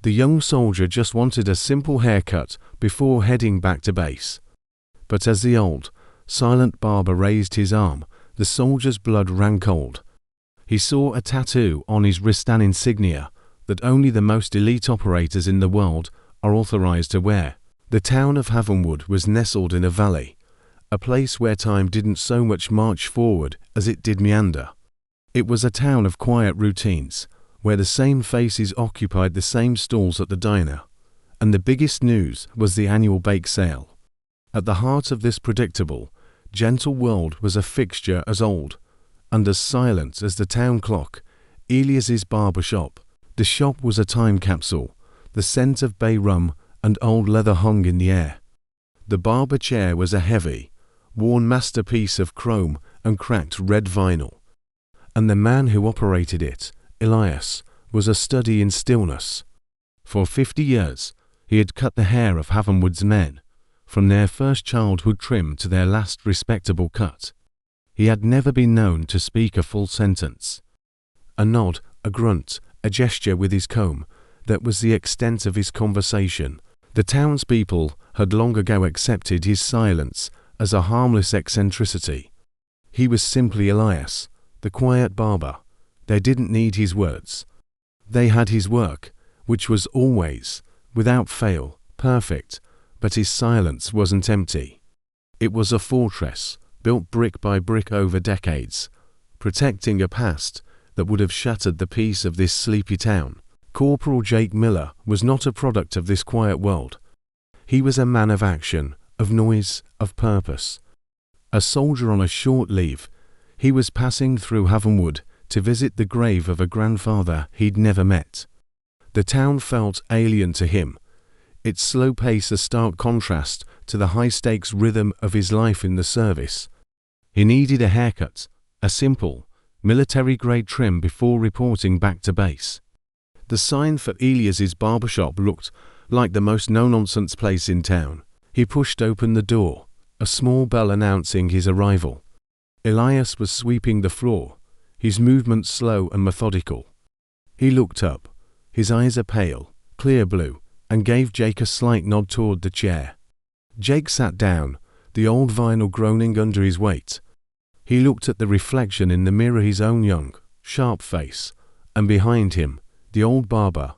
The young soldier just wanted a simple haircut before heading back to base. But as the old, silent barber raised his arm, the soldier's blood ran cold. He saw a tattoo on his wrist, an insignia that only the most elite operators in the world are authorized to wear. The town of Havenwood was nestled in a valley, a place where time didn't so much march forward as it did meander. It was a town of quiet routines, where the same faces occupied the same stalls at the diner, and the biggest news was the annual bake sale. At the heart of this predictable, gentle world was a fixture as old and as silent as the town clock, Elias's barber shop. The shop was a time capsule. The scent of bay rum and old leather hung in the air. The barber chair was a heavy, worn masterpiece of chrome and cracked red vinyl. And the man who operated it, Elias, was a study in stillness. For 50 years, he had cut the hair of Havenwood's men, from their first childhood trim to their last respectable cut. He had never been known to speak a full sentence. A nod, a grunt, a gesture with his comb, that was the extent of his conversation. The townspeople had long ago accepted his silence as a harmless eccentricity. He was simply Elias, the quiet barber. They didn't need his words. They had his work, which was always, without fail, perfect, but his silence wasn't empty. It was a fortress, built brick by brick over decades, protecting a past that would have shattered the peace of this sleepy town. Corporal Jake Miller was not a product of this quiet world. He was a man of action, of noise, of purpose. A soldier on a short leave, he was passing through Havenwood to visit the grave of a grandfather he'd never met. The town felt alien to him, its slow pace a stark contrast to the high-stakes rhythm of his life in the service. He needed a haircut, a simple, military-grade trim before reporting back to base. The sign for Elias's barbershop looked like the most no-nonsense place in town. He pushed open the door, a small bell announcing his arrival. Elias was sweeping the floor, his movements slow and methodical. He looked up, his eyes a pale, clear blue, and gave Jake a slight nod toward the chair. Jake sat down, the old vinyl groaning under his weight. He looked at the reflection in the mirror, his own young, sharp face, and behind him, the old barber,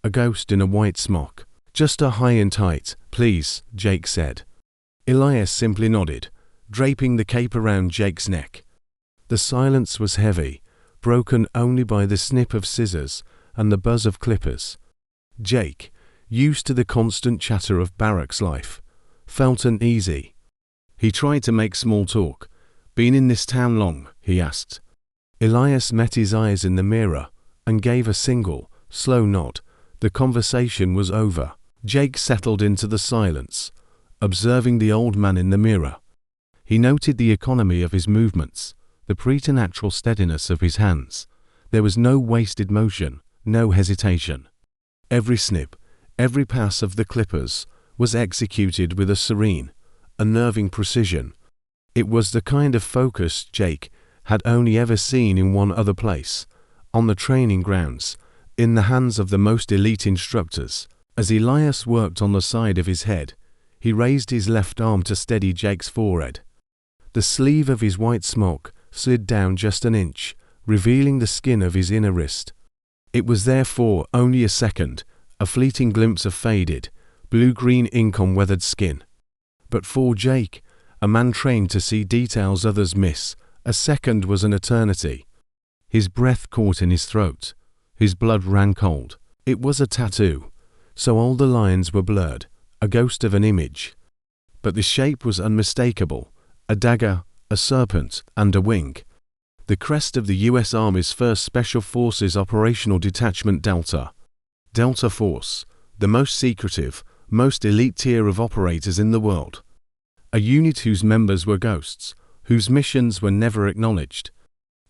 a ghost in a white smock. "Just a high and tight, please," Jake said. Elias simply nodded, draping the cape around Jake's neck. The silence was heavy, broken only by the snip of scissors and the buzz of clippers. Jake, used to the constant chatter of barracks life, felt uneasy. He tried to make small talk. "Been in this town long?" he asked. Elias met his eyes in the mirror and gave a single, slow nod. The conversation was over. Jake settled into the silence, observing the old man in the mirror. He noted the economy of his movements, the preternatural steadiness of his hands. There was no wasted motion, no hesitation. Every snip, every pass of the clippers was executed with a serene, unnerving precision. It was the kind of focus Jake had only ever seen in one other place, on the training grounds, in the hands of the most elite instructors. As Elias worked on the side of his head, he raised his left arm to steady Jake's forehead. The sleeve of his white smock slid down just an inch, revealing the skin of his inner wrist. It was there for only a second, a fleeting glimpse of faded, blue-green ink on weathered skin. But for Jake, a man trained to see details others miss, a second was an eternity. His breath caught in his throat. His blood ran cold. It was a tattoo, so all the lines were blurred, a ghost of an image. But the shape was unmistakable, a dagger, a serpent, and a wing. The crest of the U.S. Army's 1st Special Forces Operational Detachment Delta. Delta Force, the most secretive, most elite tier of operators in the world. A unit whose members were ghosts, whose missions were never acknowledged.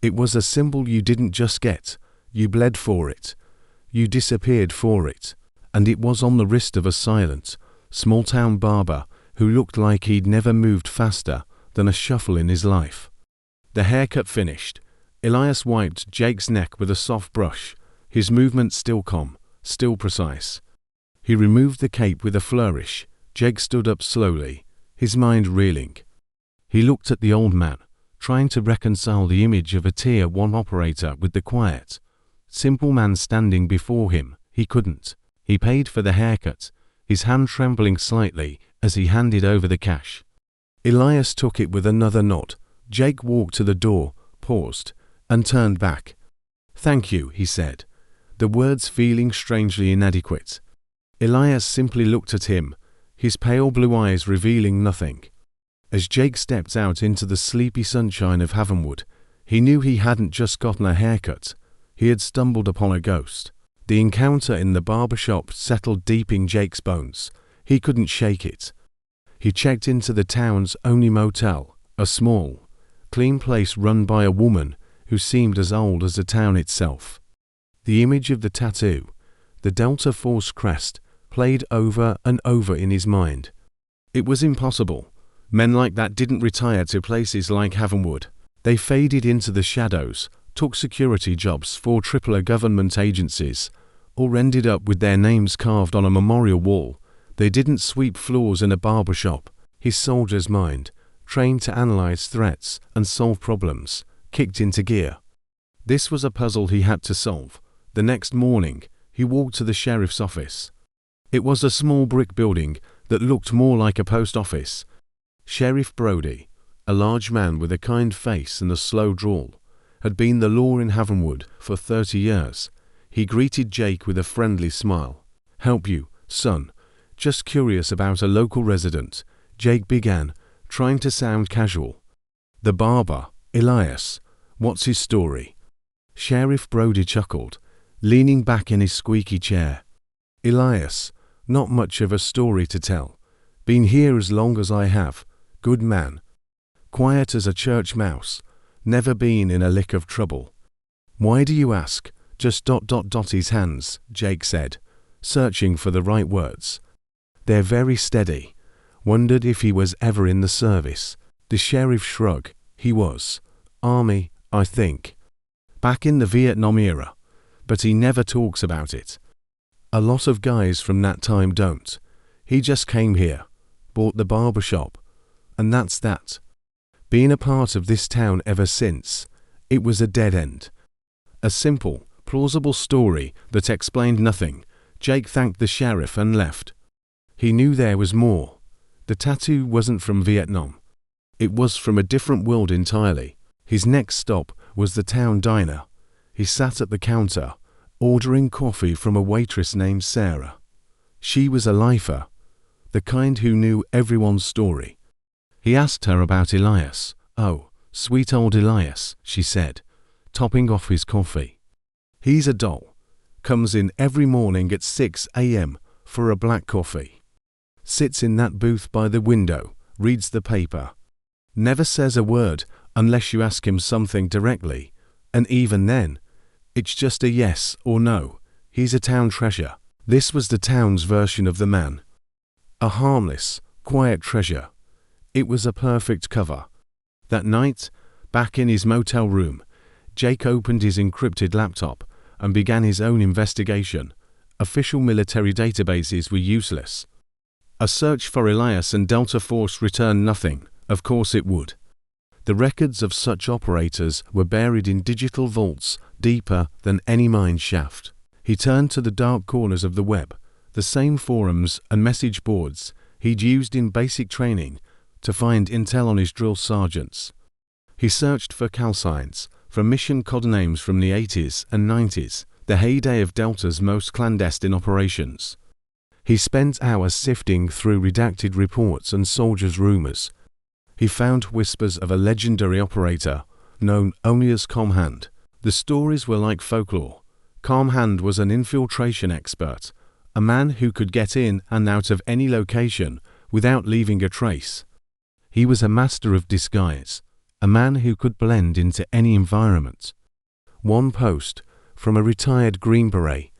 It was a symbol you didn't just get, you bled for it. You disappeared for it. And it was on the wrist of a silent, small-town barber who looked like he'd never moved faster than a shuffle in his life. The haircut finished, Elias wiped Jake's neck with a soft brush, his movement still calm, still precise. He removed the cape with a flourish. Jake stood up slowly, his mind reeling. He looked at the old man, trying to reconcile the image of a Tier 1 operator with the quiet, simple man standing before him. He couldn't. He paid for the haircut, his hand trembling slightly as he handed over the cash. Elias took it with another nod. Jake walked to the door, paused, and turned back. "Thank you," he said, the words feeling strangely inadequate. Elias simply looked at him, his pale blue eyes revealing nothing. As Jake stepped out into the sleepy sunshine of Havenwood, he knew he hadn't just gotten a haircut. He had stumbled upon a ghost. The encounter in the barber shop settled deep in Jake's bones. He couldn't shake it. He checked into the town's only motel, a small, clean place run by a woman who seemed as old as the town itself. The image of the tattoo, the Delta Force crest, played over and over in his mind. It was impossible. Men like that didn't retire to places like Havenwood. They faded into the shadows, took security jobs for AAA government agencies, or ended up with their names carved on a memorial wall. They didn't sweep floors in a barber shop. His soldier's mind, trained to analyze threats and solve problems, kicked into gear. This was a puzzle he had to solve. The next morning, he walked to the sheriff's office. It was a small brick building that looked more like a post office. Sheriff Brody, a large man with a kind face and a slow drawl, had been the law in Havenwood for 30 years. He greeted Jake with a friendly smile. "Help you, son. Just curious about a local resident," Jake began, trying to sound casual. "The barber, Elias. What's his story?" Sheriff Brody chuckled, leaning back in his squeaky chair. "Elias, not much of a story to tell. Been here as long as I have. Good man. Quiet as a church mouse. Never been in a lick of trouble." "Why do you ask?" "Just ... his hands," Jake said, searching for the right words. "They're very steady. Wondered if he was ever in the service." The sheriff shrugged. "He was. Army, I think. Back in the Vietnam era. But he never talks about it. A lot of guys from that time don't. He just came here, bought the barber shop, and that's that. Been a part of this town ever since. It was a dead end." A simple, plausible story that explained nothing. Jake thanked the sheriff and left. He knew there was more. The tattoo wasn't from Vietnam. It was from a different world entirely. His next stop was the town diner. He sat at the counter, ordering coffee from a waitress named Sarah. She was a lifer, the kind who knew everyone's story. He asked her about Elias. "Oh, sweet old Elias," she said, topping off his coffee. "He's a doll. Comes in every morning at 6 a.m. for a black coffee. Sits in that booth by the window, reads the paper. Never says a word unless you ask him something directly, and even then, it's just a yes or no. He's a town treasure." This was the town's version of the man. A harmless, quiet treasure. It was a perfect cover. That night, back in his motel room, Jake opened his encrypted laptop and began his own investigation. Official military databases were useless. A search for Elias and Delta Force returned nothing. Of course it would. The records of such operators were buried in digital vaults deeper than any mine shaft. He turned to the dark corners of the web, the same forums and message boards he'd used in basic training to find intel on his drill sergeants. He searched for calsigns, for mission codenames from the 80s and 90s, the heyday of Delta's most clandestine operations. He spent hours sifting through redacted reports and soldiers' rumors. He found whispers of a legendary operator, known only as Calm Hand. The stories were like folklore. Calm Hand was an infiltration expert, a man who could get in and out of any location without leaving a trace. He was a master of disguise, a man who could blend into any environment. One post, from a retired Green Beret,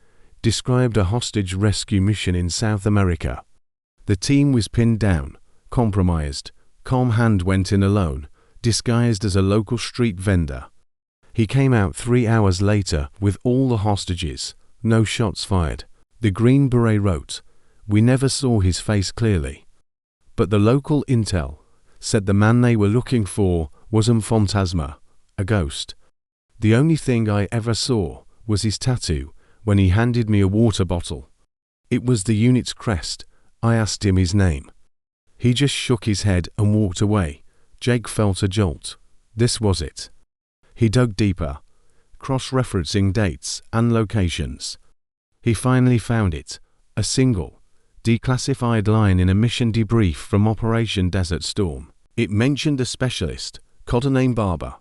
described a hostage rescue mission in South America. The team was pinned down, compromised. Calm Hand went in alone, disguised as a local street vendor. He came out 3 hours later with all the hostages, no shots fired. The Green Beret wrote, "We never saw his face clearly, but the local intel said the man they were looking for was a phantasma, a ghost. The only thing I ever saw was his tattoo when he handed me a water bottle. It was the unit's crest. I asked him his name. He just shook his head and walked away." Jake felt a jolt. This was it. He dug deeper, cross-referencing dates and locations. He finally found it, a single, declassified line in a mission debrief from Operation Desert Storm. It mentioned a specialist, codename Barber,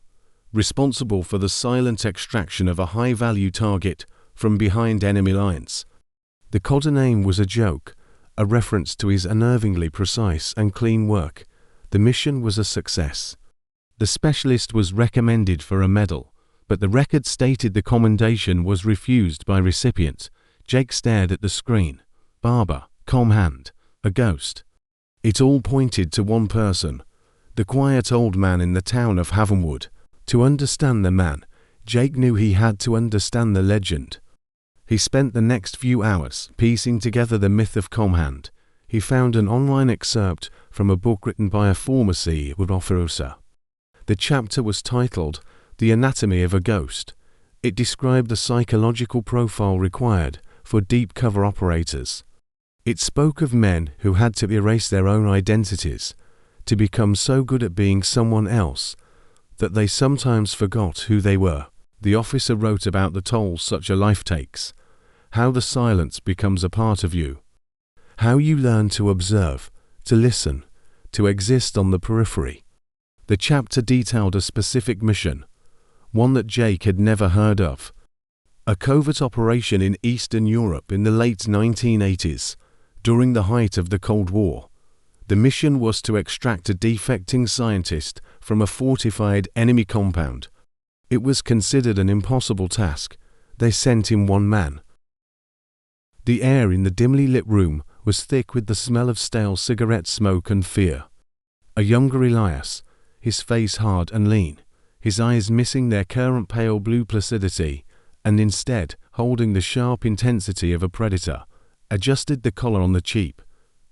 responsible for the silent extraction of a high-value target from behind enemy lines. The codename was a joke, a reference to his unnervingly precise and clean work. The mission was a success. The specialist was recommended for a medal, but the record stated the commendation was refused by recipient. Jake stared at the screen. Barber, calm hand, a ghost. It all pointed to one person, the quiet old man in the town of Havenwood. To understand the man, Jake knew he had to understand the legend. He spent the next few hours piecing together the myth of Comhand. He found an online excerpt from a book written by a former sea officer. The chapter was titled The Anatomy of a Ghost. It described the psychological profile required for deep cover operators. It spoke of men who had to erase their own identities, to become so good at being someone else that they sometimes forgot who they were. The officer wrote about the toll such a life takes, how the silence becomes a part of you, how you learn to observe, to listen, to exist on the periphery. The chapter detailed a specific mission, one that Jake had never heard of. A covert operation in Eastern Europe in the late 1980s, during the height of the Cold War. The mission was to extract a defecting scientist from a fortified enemy compound. It was considered an impossible task. They sent in one man. The air in the dimly lit room was thick with the smell of stale cigarette smoke and fear. A younger Elias, his face hard and lean, his eyes missing their current pale blue placidity, and instead holding the sharp intensity of a predator, adjusted the collar on the cheap,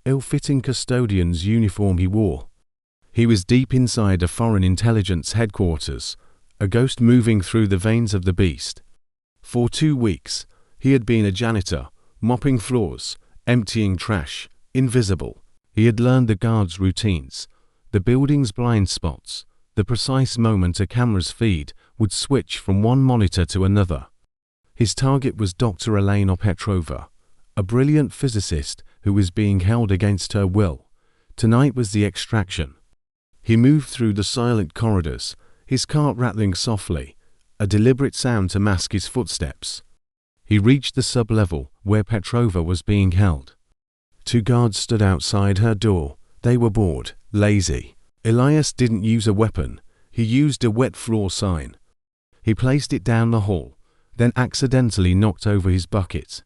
ill-fitting custodian's uniform he wore. He was deep inside a foreign intelligence headquarters, a ghost moving through the veins of the beast. For 2 weeks, he had been a janitor, mopping floors, emptying trash, invisible. He had learned the guards' routines, the building's blind spots, the precise moment a camera's feed would switch from one monitor to another. His target was Dr. Elena Petrova, a brilliant physicist who was being held against her will. Tonight was the extraction. He moved through the silent corridors, his cart rattling softly, a deliberate sound to mask his footsteps. He reached the sub-level where Petrova was being held. 2 guards stood outside her door. They were bored, lazy. Elias didn't use a weapon. He used a wet floor sign. He placed it down the hall, then accidentally knocked over his bucket.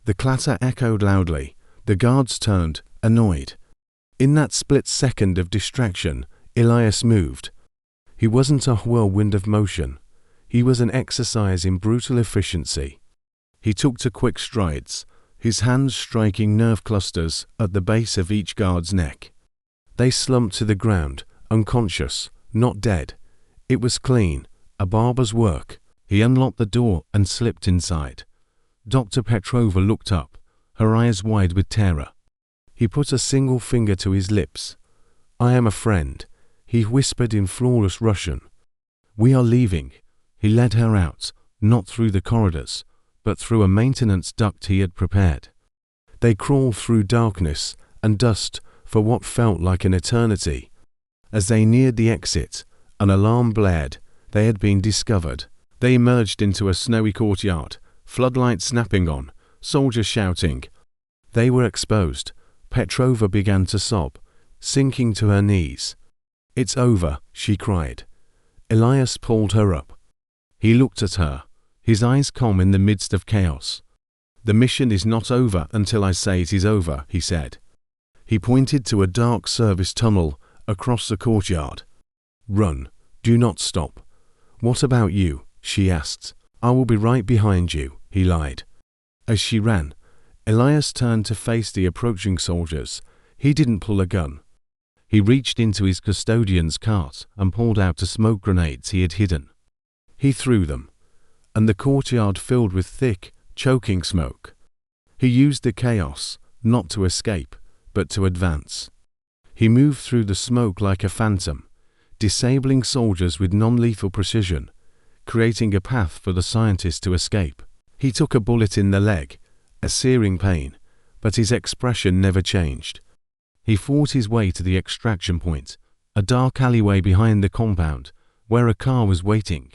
The clatter echoed loudly. The guards turned, annoyed. In that split second of distraction, Elias moved. He wasn't a whirlwind of motion. He was an exercise in brutal efficiency. He took to quick strides, his hands striking nerve clusters at the base of each guard's neck. They slumped to the ground, unconscious, not dead. It was clean, a barber's work. He unlocked the door and slipped inside. Dr. Petrova looked up, her eyes wide with terror. He put a single finger to his lips. "I am a friend," he whispered in flawless Russian. "We are leaving." He led her out, not through the corridors, but through a maintenance duct he had prepared. They crawled through darkness and dust for what felt like an eternity. As they neared the exit, an alarm blared. They had been discovered. They emerged into a snowy courtyard, floodlights snapping on, soldiers shouting. They were exposed. Petrova began to sob, sinking to her knees. "It's over," she cried. Elias pulled her up. He looked at her, his eyes calm in the midst of chaos. "The mission is not over until I say it is over," he said. He pointed to a dark service tunnel across the courtyard. "Run. Do not stop." "What about you?" she asked. "I will be right behind you," he lied. As she ran, Elias turned to face the approaching soldiers. He didn't pull a gun. He reached into his custodian's cart and pulled out the smoke grenades he had hidden. He threw them, and the courtyard filled with thick, choking smoke. He used the chaos, not to escape, but to advance. He moved through the smoke like a phantom, disabling soldiers with non-lethal precision, creating a path for the scientist to escape. He took a bullet in the leg, a searing pain, but his expression never changed. He fought his way to the extraction point, a dark alleyway behind the compound, where a car was waiting.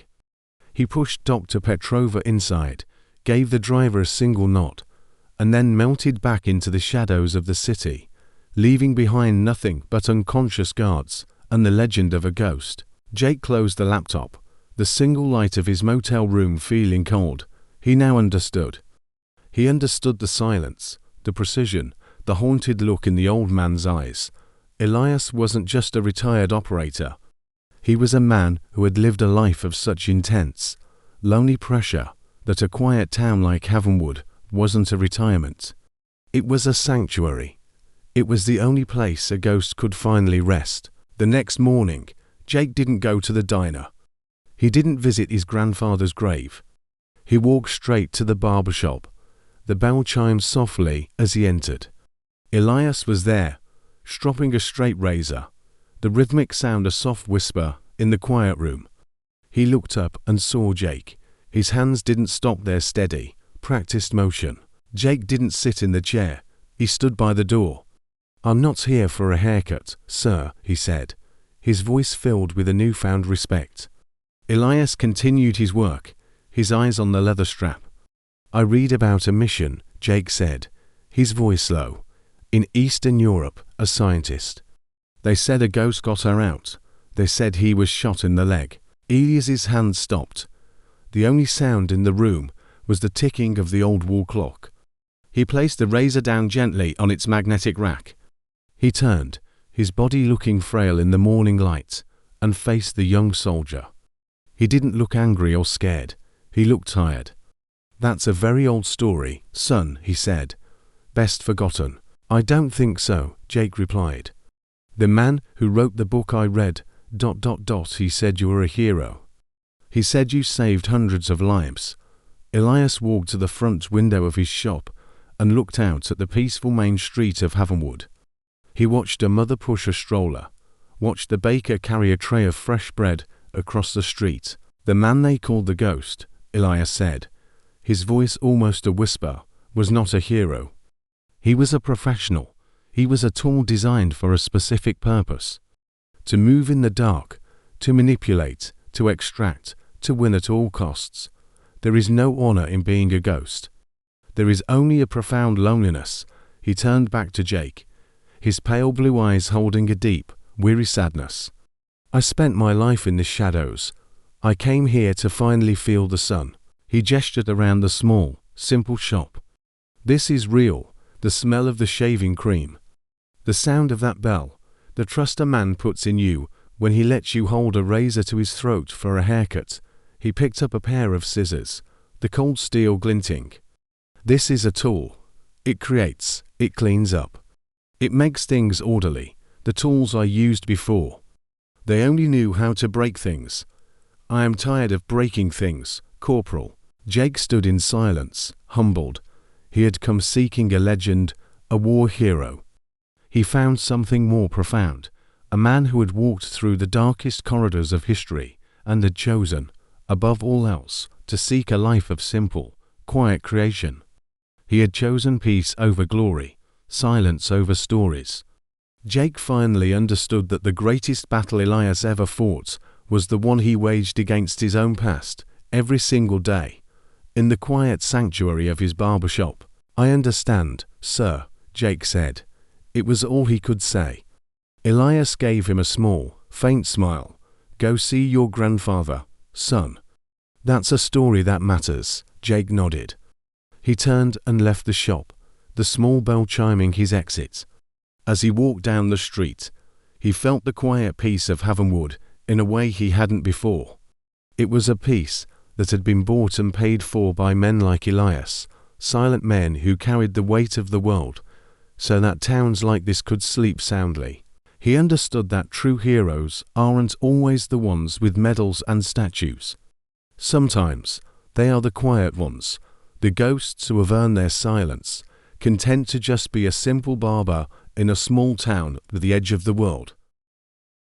He pushed Dr. Petrova inside, gave the driver a single nod, and then melted back into the shadows of the city, leaving behind nothing but unconscious guards and the legend of a ghost. Jake closed the laptop, the single light of his motel room feeling cold. He now understood. He understood the silence, the precision, the haunted look in the old man's eyes. Elias wasn't just a retired operator. He was a man who had lived a life of such intense, lonely pressure that a quiet town like Havenwood wasn't a retirement. It was a sanctuary. It was the only place a ghost could finally rest. The next morning, Jake didn't go to the diner. He didn't visit his grandfather's grave. He walked straight to the barber shop. The bell chimed softly as he entered. Elias was there, stropping a straight razor, the rhythmic sound a soft whisper in the quiet room. He looked up and saw Jake. His hands didn't stop their steady, practiced motion. Jake didn't sit in the chair. He stood by the door. "I'm not here for a haircut, sir," he said, his voice filled with a newfound respect. Elias continued his work, his eyes on the leather strap. "I read about a mission," Jake said, his voice low. "In Eastern Europe, a scientist. They said a ghost got her out. They said he was shot in the leg." Elias's hand stopped. The only sound in the room was the ticking of the old wall clock. He placed the razor down gently on its magnetic rack. He turned, his body looking frail in the morning light, and faced the young soldier. He didn't look angry or scared. He looked tired. "That's a very old story, son," he said. "Best forgotten." "I don't think so," Jake replied. "The man who wrote the book I read, ... he said you were a hero. He said you saved hundreds of lives." Elias walked to the front window of his shop and looked out at the peaceful main street of Havenwood. He watched a mother push a stroller, watched the baker carry a tray of fresh bread across the street. "The man they called the ghost," Elias said, his voice almost a whisper, "was not a hero. He was a professional. He was a tool designed for a specific purpose. To move in the dark, to manipulate, to extract, to win at all costs. There is no honor in being a ghost. There is only a profound loneliness." He turned back to Jake, his pale blue eyes holding a deep, weary sadness. "I spent my life in the shadows. I came here to finally feel the sun." He gestured around the small, simple shop. "This is real, the smell of the shaving cream, the sound of that bell, the trust a man puts in you when he lets you hold a razor to his throat for a haircut." He picked up a pair of scissors, the cold steel glinting. "This is a tool. It creates, it cleans up. It makes things orderly. The tools I used before, they only knew how to break things. I am tired of breaking things, Corporal." Jake stood in silence, humbled. He had come seeking a legend, a war hero. He found something more profound, a man who had walked through the darkest corridors of history and had chosen, above all else, to seek a life of simple, quiet creation. He had chosen peace over glory, silence over stories. Jake finally understood that the greatest battle Elias ever fought was the one he waged against his own past, every single day, in the quiet sanctuary of his barber shop. "I understand, sir," Jake said. It was all he could say. Elias gave him a small, faint smile. "Go see your grandfather, son. That's a story that matters." Jake nodded. He turned and left the shop, the small bell chiming his exit. As he walked down the street, he felt the quiet peace of Havenwood in a way he hadn't before. It was a peace that had been bought and paid for by men like Elias, silent men who carried the weight of the world, so that towns like this could sleep soundly. He understood that true heroes aren't always the ones with medals and statues. Sometimes they are the quiet ones, the ghosts who have earned their silence, content to just be a simple barber in a small town at the edge of the world.